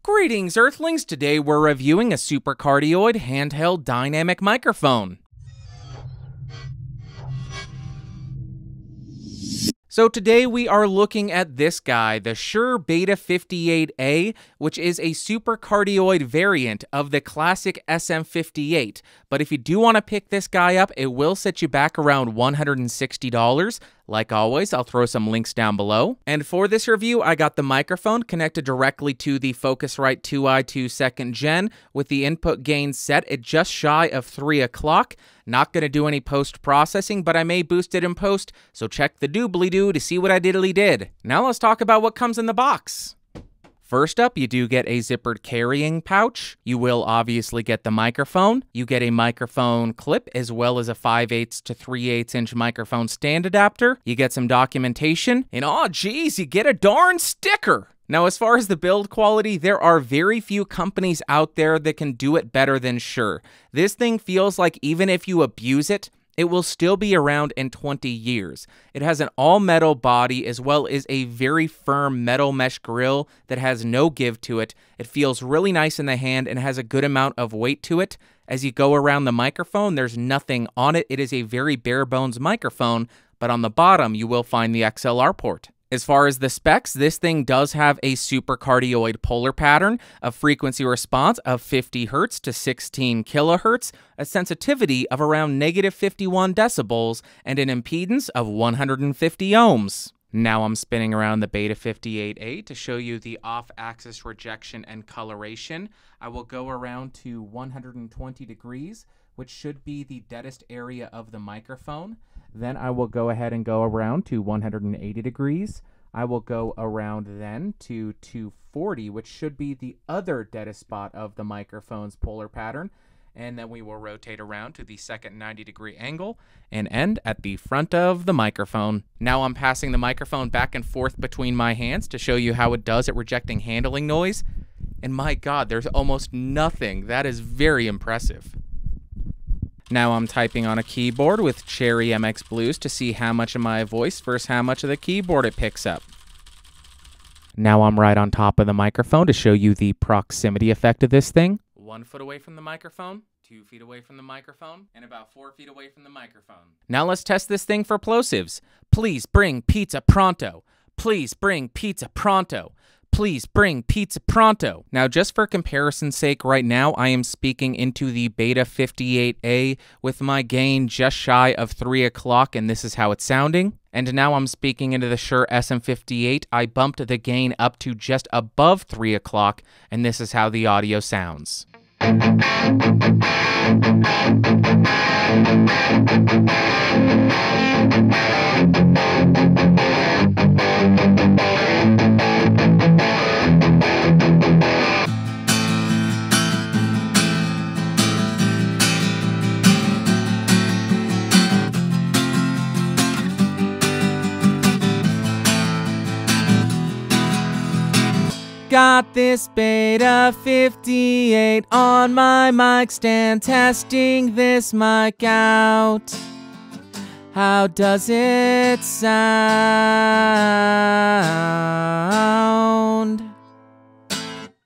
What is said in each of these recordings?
Greetings, Earthlings! Today we're reviewing a super-cardioid handheld dynamic microphone. So today we are looking at this guy, the Shure Beta 58A, which is a super-cardioid variant of the classic SM58. But if you do want to pick this guy up, it will set you back around $160. Like always, I'll throw some links down below. And for this review, I got the microphone connected directly to the Focusrite 2i2 2nd Gen with the input gain set at just shy of 3 o'clock. Not going to do any post-processing, but I may boost it in post, so check the doobly-doo to see what I diddly did. Now let's talk about what comes in the box. First up, you do get a zippered carrying pouch. You will obviously get the microphone. You get a microphone clip as well as a 5/8 to 3/8 inch microphone stand adapter. You get some documentation, and aw geez, you get a darn sticker! Now, as far as the build quality, there are very few companies out there that can do it better than Shure. This thing feels like even if you abuse it, it will still be around in 20 years. It has an all-metal body as well as a very firm metal mesh grill that has no give to it. It feels really nice in the hand and has a good amount of weight to it. As you go around the microphone, there's nothing on it. It is a very bare-bones microphone, but on the bottom, you will find the XLR port. As far as the specs, this thing does have a super-cardioid polar pattern, a frequency response of 50 Hz to 16 kHz, a sensitivity of around -51 decibels, and an impedance of 150 ohms. Now I'm spinning around the Beta 58A to show you the off-axis rejection and coloration. I will go around to 120 degrees, which should be the deadest area of the microphone. Then I will go ahead and go around to 180 degrees. I will go around then to 240, which should be the other deadest spot of the microphone's polar pattern. And then we will rotate around to the second 90-degree angle and end at the front of the microphone. Now I'm passing the microphone back and forth between my hands to show you how it does at rejecting handling noise. And my God, there's almost nothing. That is very impressive. Now I'm typing on a keyboard with Cherry MX Blues to see how much of my voice versus how much of the keyboard it picks up. Now I'm right on top of the microphone to show you the proximity effect of this thing. 1 foot away from the microphone, 2 feet away from the microphone, and about 4 feet away from the microphone. Now let's test this thing for plosives. Please bring pizza pronto. Please bring pizza pronto. Please bring pizza pronto. Now, just for comparison's sake, right now, I am speaking into the Beta 58A with my gain just shy of 3 o'clock, and this is how it's sounding. And now I'm speaking into the Shure SM58. I bumped the gain up to just above 3 o'clock, and this is how the audio sounds. Got this Beta 58 on my mic stand, testing this mic out. How does it sound?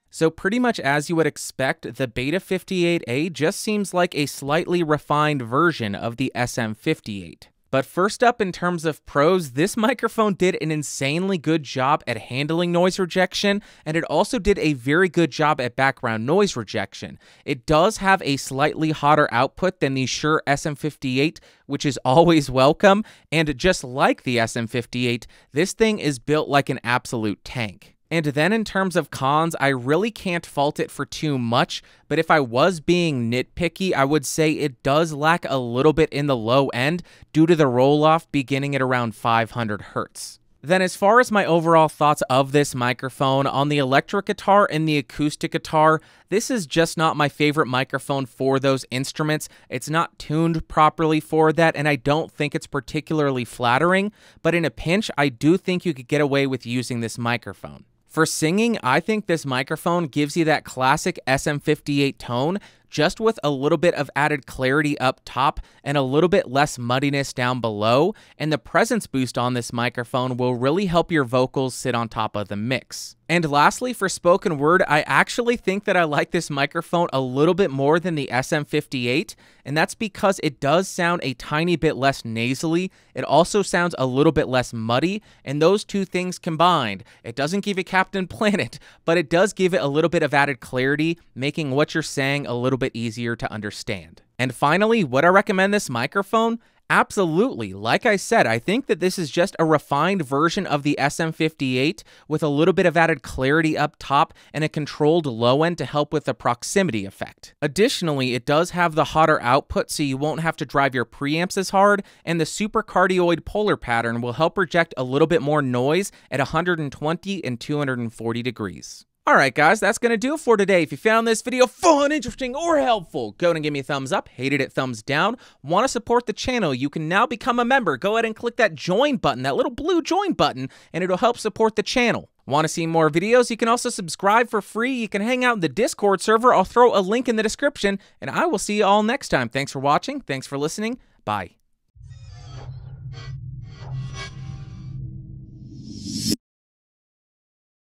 So pretty much as you would expect, the Beta 58A just seems like a slightly refined version of the SM58. But first up, in terms of pros, this microphone did an insanely good job at handling noise rejection, and it also did a very good job at background noise rejection. It does have a slightly hotter output than the Shure SM58, which is always welcome, and just like the SM58, this thing is built like an absolute tank. And then in terms of cons, I really can't fault it for too much, but if I was being nitpicky, I would say it does lack a little bit in the low end due to the roll-off beginning at around 500 Hz. Then as far as my overall thoughts of this microphone, on the electric guitar and the acoustic guitar, this is just not my favorite microphone for those instruments. It's not tuned properly for that, and I don't think it's particularly flattering, but in a pinch, I do think you could get away with using this microphone. For singing, I think this microphone gives you that classic SM58 tone, just with a little bit of added clarity up top and a little bit less muddiness down below, and the presence boost on this microphone will really help your vocals sit on top of the mix. And lastly, for spoken word, I actually think that I like this microphone a little bit more than the SM58, and that's because it does sound a tiny bit less nasally. It also sounds a little bit less muddy, and those two things combined, it doesn't give you Captain Planet, but it does give it a little bit of added clarity, making what you're saying a little bit easier to understand. And finally, would I recommend this microphone? Absolutely. Like I said, I think that this is just a refined version of the SM58 with a little bit of added clarity up top and a controlled low end to help with the proximity effect. Additionally, it does have the hotter output, so you won't have to drive your preamps as hard, and the super-cardioid polar pattern will help reject a little bit more noise at 120 and 240 degrees. Alright guys, that's going to do it for today. If you found this video fun, interesting, or helpful, go ahead and give me a thumbs up. Hated it, thumbs down. Want to support the channel? You can now become a member. Go ahead and click that join button, that little blue join button, and it'll help support the channel. Want to see more videos? You can also subscribe for free. You can hang out in the Discord server. I'll throw a link in the description, and I will see you all next time. Thanks for watching. Thanks for listening. Bye.